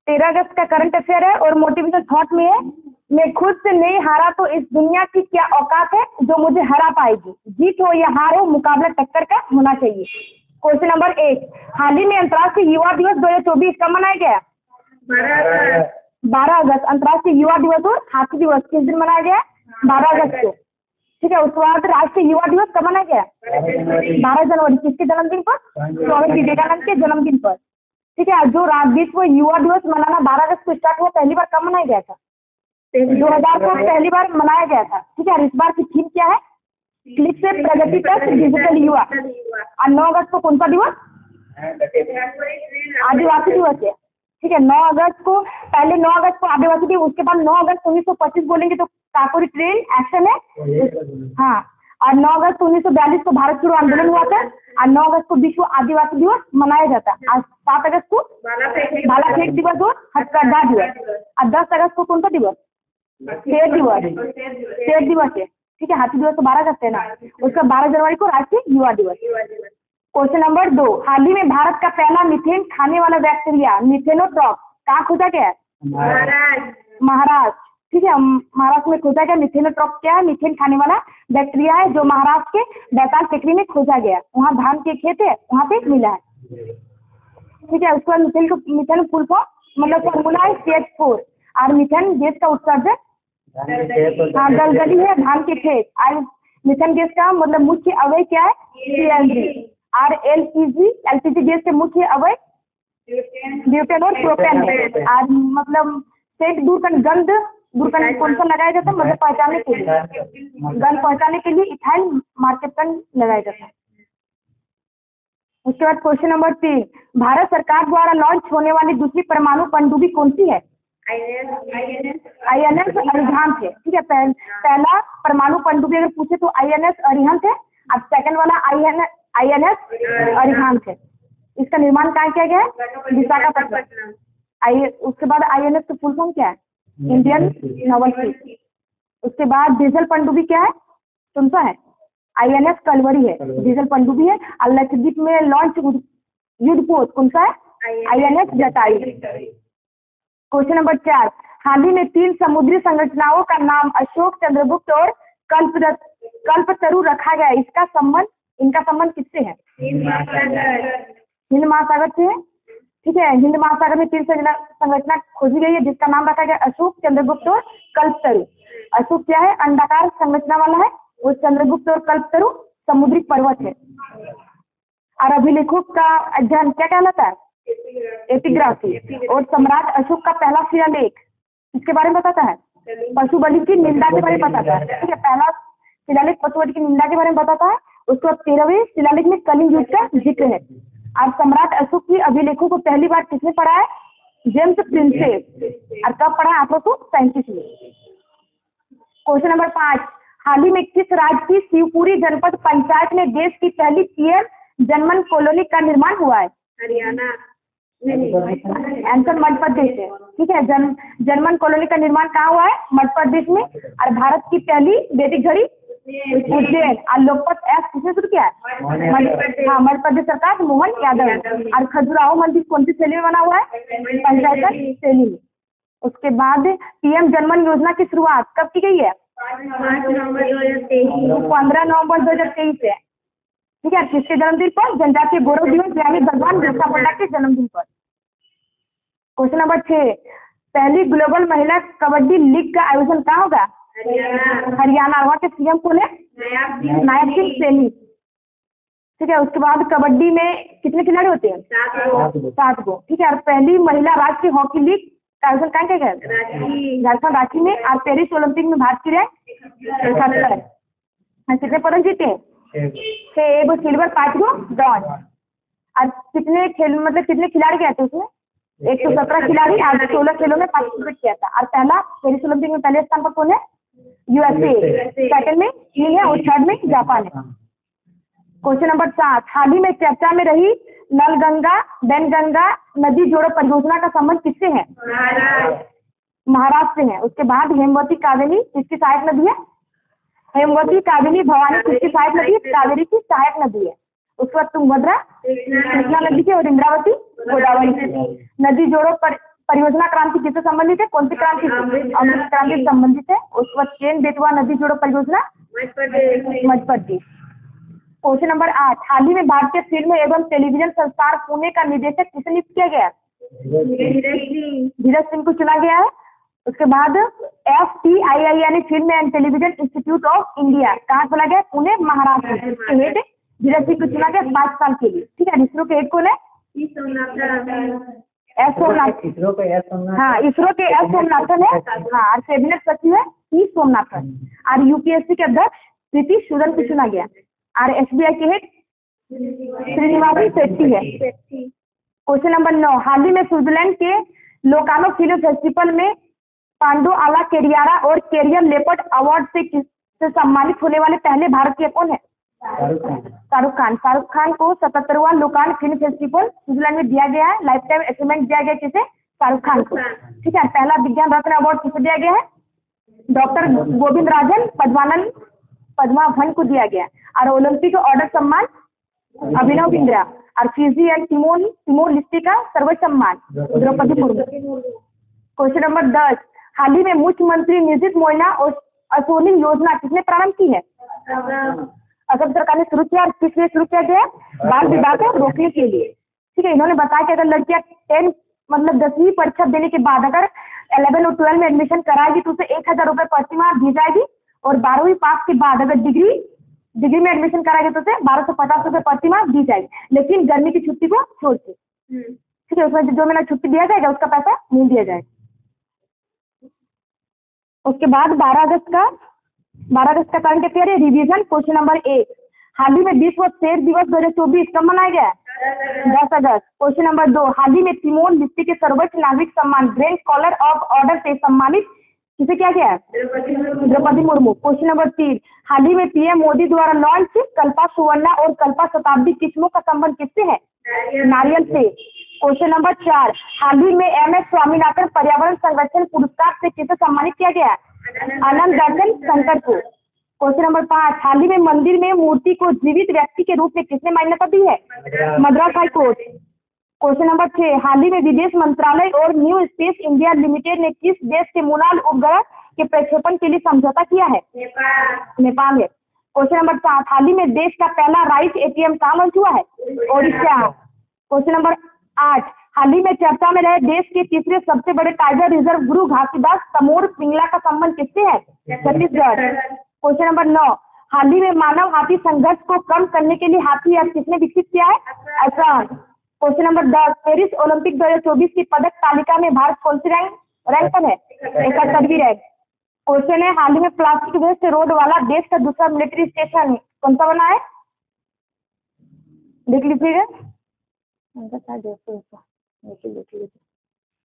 13 अगस्त का current affair है और मोटिवेशनल थॉट में है, मैं खुद से नहीं हारा तो इस दुनिया की क्या औकात है जो मुझे हरा पाएगी। जीत हो या हार हो, मुकाबला टक्कर का होना चाहिए। क्वेश्चन नंबर 1, हाल ही में अंतर्राष्ट्रीय युवा दिवस 2024 कब मनाया गया? 12 अगस्त। अंतर्राष्ट्रीय युवा दिवस और हाथी दिवस किस दिन मनाया गया? 12 अगस्त को। ठीक है, उसके बाद राष्ट्रीय युवा दिवस कब मनाया गया? 12 जनवरी। किसके जन्मदिन पर? स्वामी विवेकानंद के जन्मदिन पर। ठीक है, जो विश्व युवा दिवस मनाना 12 अगस्त को स्टार्ट हुआ, पहली बार कब मनाया गया था? 2000 को पहली बार मनाया गया था। ठीक है, इस बार की थीम क्या है? क्लिक से प्रगति तक डिजिटल युवा। और 9 अगस्त को कौन सा दिवस? आदिवासी दिवस है। ठीक है, 9 अगस्त को, पहले 9 अगस्त को आदिवासी दिवस, उसके बाद 9 अगस्त 1925 बोलेंगे तो काकोरी ट्रेन एक्शन है। हाँ, और 9 अगस्त 1942 को भारत छोड़ो आंदोलन हुआ था। और 9 अगस्त को विश्व आदिवासी दिवस मनाया जाता है। और 7 अगस्त को भाला फेंक दिवस और हथकरघा दिवस। और 10 अगस्त को कौन सा दिवस? शेर दिवस। शेर दिवस है। ठीक है, हाथी दिवस तो 12 अगस्त है ना। उसका 12 जनवरी को राष्ट्रीय युवा दिवस। क्वेश्चन नंबर 2, हाल ही में भारत का पहला मीथेन खाने वाला बैक्टीरिया मिथेनोट्रॉप कहाँ खोजा गया है? महाराष्ट्र। ठीक है, महाराष्ट्र में खोजा गया। मिथेनोट्रॉप क्या है? मीथेन खाने वाला बैक्टीरिया है जो महाराष्ट्र के बैताल टेकरी में खोजा गया। वहाँ धान के खेत है, वहाँ पे मिला है। ठीक है, उसके बाद मिथेन फुल फॉर्म मतलब फॉर्मूला है CH4। और मिथेन गैस का उत्सर्जन हाँ गलगली है धान के खेत। और मिथेन गैस का मतलब मुख्य अवयव क्या है? CNG। और LPG गैस के मुख्य अवयव ब्यूटेन और प्रोपेन है। और मतलब सेंट गंध दूर करने कौन सा लगाया जाता है? मतलब पहचानने के लिए, गंध पहचानने के लिए इथाइल मार्केटन लगाया जाता है। उसके बाद क्वेश्चन नंबर 3, भारत सरकार द्वारा लॉन्च होने वाली दूसरी परमाणु पनडुब्बी कौन सी है? INS अरिहंत है। ठीक है, पहला परमाणु पनडुब्बी अगर पूछे तो INS अरिहंत है। और सेकंड वाला INS अरिहंत है। इसका निर्माण कहाँ किया गया है? विशाखापट्टनम। उसके बाद INS का फुल फॉर्म क्या है? Indian naval fleet. उसके बाद डीजल पनडुब्बी क्या है? कौन सा है? INS कलवरी है, डीजल पनडुब्बी है। और लक्षद्वीप में लॉन्च युद्धपोत कौन सा है? INS जटायु। क्वेश्चन नंबर 4, हाल ही में 3 समुद्री संरचनाओं का नाम अशोक, चंद्रगुप्त और कल्पतरु रखा गया। इनका संबंध किससे है? हिंद महासागर से है। ठीक है, हिंद महासागर में 3 संरचना खोजी गई है जिसका नाम रखा गया अशोक, चंद्रगुप्त और कल्पतरु। अशोक क्या है? अंडाकार संरचना वाला है। और चंद्रगुप्त और कल्पतरु समुद्री पर्वत है। और अभिलेखों का अध्ययन क्या कहलाता है? एपिग्राफी। और सम्राट अशोक का पहला शिलालेख इसके बारे में बताता है? पशु बलि की निंदा के बारे में बताता है। ठीक है, पहला शिलालेख पशु बलि की निंदा के बारे में बताता है। उसके बाद 13वें शिलालेख में कलिंग युद्ध का जिक्र है। और सम्राट अशोक की अभिलेखों को पहली बार किसने पढ़ा है? James Prinsep. और कब पढ़ा? 1837 में। क्वेश्चन नंबर 5, हाल ही में किस राज्य की शिवपुरी जनपद पंचायत में देश की पहली PM जनमन कॉलोनी का निर्माण हुआ है? हरियाणा। आंसर मध्य प्रदेश है। ठीक है, जनमन कॉलोनी का निर्माण कहाँ हुआ है? मध्य प्रदेश में। और भारत की पहली वैदिक घड़ी उज्जैन। और लोकपत एक्ट किसने शुरू किया है? मध्य प्रदेश सरकार, मोहन यादव। और खजुराहो मंदिर कौन सी शैली में बना हुआ है? पंचायत शैली में। उसके बाद PM जनमन योजना की शुरुआत कब की गई है? 15 नवंबर 2023 है। ठीक है, किसके जन्मदिन पर? जनजातीय गौरव दिवस यानी भगवान बिरसा मुंडा के जन्मदिन पर। क्वेश्चन नंबर 6, पहली ग्लोबल महिला कबड्डी लीग का आयोजन कहाँ होगा? हरियाणा। वहाँ के CM कौन है? नायब सिंह सैनी। ठीक है, उसके बाद कबड्डी में कितने खिलाड़ी होते हैं? 7 गो। ठीक है, और पहली महिला राष्ट्रीय हॉकी लीग का आयोजन कहाँ किया गया? झारखंड रांची में। और पेरिस ओलंपिक में भारत की रैंक 77। कितने पदक जीते हैं? 6, 1 गो सिल्वर, 5 गो ब्रॉन्ज। और कितने खिलाड़ी गए थे उसमें? 117 खिलाड़ी। आज 16 खेलों में पार्टिसिपेट किया था। और पहला पेरिस ओलंपिक में पहले स्थान पर कौन है? USA। सेकंड में चीन है और थर्ड में जापान है। क्वेश्चन नंबर 7, हाल ही में चर्चा में रही नलगंगा बैनगंगा नदी जोड़ो परियोजना का संबंध किससे है? महाराष्ट्र से है। उसके बाद हेमवती कावेरी किसकी सहायक नदी है? हेमवती, कावेरी, भवानी किसकी सहायक नदी है? कावेरी की सहायक नदी है। उसके बाद तुंगभद्रा कृष्णा नदी की और इंद्रावती गोदावरी की। नदी जोड़ो परियोजना क्रांति किससे संबंधित है? कौन सी क्रांति से? अमृत क्रांति से संबंधित है। उसके बाद केन बेतवा नदी जोड़ो परियोजना मध्य प्रदेश। क्वेश्चन नंबर 8, हाल ही में भारतीय फिल्म एवं टेलीविजन संस्थान पुणे का निदेशक किसे नियुक्त किया गया? धीरज सिंह को चुना गया है। उसके बाद FTII यानी film and television institute of India कहाँ चला गया? पुणे महाराष्ट्र। हेड धीरज सिंह को चुना गया 5 साल के लिए। ठीक है। इसरो के हेड कौन है? एस सोमनाथ। इसरो के एस सोमनाथ। हाँ, इसरो के एस सोमनाथन है। हाँ, और कैबिनेट सचिव है ई सोमनाथन। और यूपीएससी के अध्यक्ष प्रीति सूदन को चुना गया। और SBI के हेड श्रीनिवास शेट्टी है। क्वेश्चन नंबर 9, हाल ही में स्विट्जरलैंड के लोकानो फिल्म फेस्टिवल में पांडो आला केरियारा और कैरियर लेपर्ड अवार्ड से सम्मानित होने वाले पहले भारतीय कौन है? शाहरुख खान। शाहरुख खान को 77वां लोकान फिल्म फेस्टिवल स्विट्जरलैंड में दिया गया है। लाइफ टाइम अचीवमेंट दिया गया किसे? शाहरुख खान को। ठीक है। पहला विज्ञान रत्न अवार्ड किसे दिया गया है? डॉक्टर गोविंद राजन पद्माभन को दिया गया। और ओलंपिक ऑर्डर सम्मान अभिनव बिंद्रा। और फिजी एंड तिमोर लिस्टी का सर्वोच्च सम्मान द्रौपदी मुर्मू। क्वेश्चन नंबर 10, हाल ही में मुख्यमंत्री नियोजित महिला और असोलिंग योजना किसने प्रारंभ की है? असम सरकार ने शुरू किया। और किस लिए शुरू किया गया? बाल विवाह को रोकने के लिए। ठीक है। इन्होंने बताया कि अगर लड़कियां 10वीं परीक्षा देने के बाद अगर 11 और 12 में एडमिशन कराएगी तो उसे 1000 रुपये प्रति माह दी जाएगी। और 12वीं पास के बाद अगर डिग्री में एडमिशन कराएगी तो उसे 1250 रुपये प्रति माह दी जाएगी, लेकिन गर्मी की छुट्टी को छोड़ के। ठीक है। उसमें जो महीना छुट्टी दिया जाएगा उसका पैसा नहीं दिया जाएगा। उसके बाद 12 अगस्त का करंट अफेयर है रिवीजन। क्वेश्चन नंबर 1, हाल ही में विश्व शेर दिवस 2024 कब मनाया गया? 10 अगस्त। क्वेश्चन नंबर 2, हाल ही में तिमोर लिस्टी के सर्वोच्च नागरिक सम्मान ग्रैंड स्कॉलर ऑफ ऑर्डर से सम्मानित किसे किया गया? द्रौपदी मुर्मू। क्वेश्चन नंबर 3, हाल ही में PM मोदी द्वारा लॉन्च कल्पा सुवर्णा और कल्पा शताब्दी किस्मों का संबंध किससे है? नारियल से। क्वेश्चन नंबर 4, हाल ही में MS स्वामीनाथन पर्यावरण संरक्षण पुरस्कार से किसे सम्मानित किया गया? आनंद दर्शन शंकर को। क्वेश्चन नंबर 5, हाल ही में मंदिर में मूर्ति को जीवित व्यक्ति के रूप में किसने मान्यता दी है? Madras high court. Question number 6, हाल ही में विदेश मंत्रालय और न्यू स्पेस इंडिया लिमिटेड ने किस देश के मूनाल उपग्रह के प्रक्षेपण के लिए समझौता किया है? नेपाल है। क्वेश्चन नंबर 7, हाल ही में देश का पहला राइस ATM कहाँ लॉन्च हुआ है? ओडिशा। क्वेश्चन नंबर 8, हाल ही में चर्चा में रहे देश के तीसरे सबसे बड़े टाइगर रिजर्व गुरु घासीदास तमोर पिंगला का संबंध किससे है? छत्तीसगढ़। क्वेश्चन नंबर 9, हाल ही में मानव हाथी संघर्ष को कम करने के लिए हाथी ऐप किसने विकसित किया है? Assam. Question number 10, Paris Olympic 2024 की पदक तालिका में भारत कौन सी रैंक पर है? 71वीं रैंक। क्वेश्चन है, हाल ही में प्लास्टिक वेस्ट से रोड वाला देश का दूसरा मिलिट्री स्टेशन कौन सा बना है? देख लीजिएगा।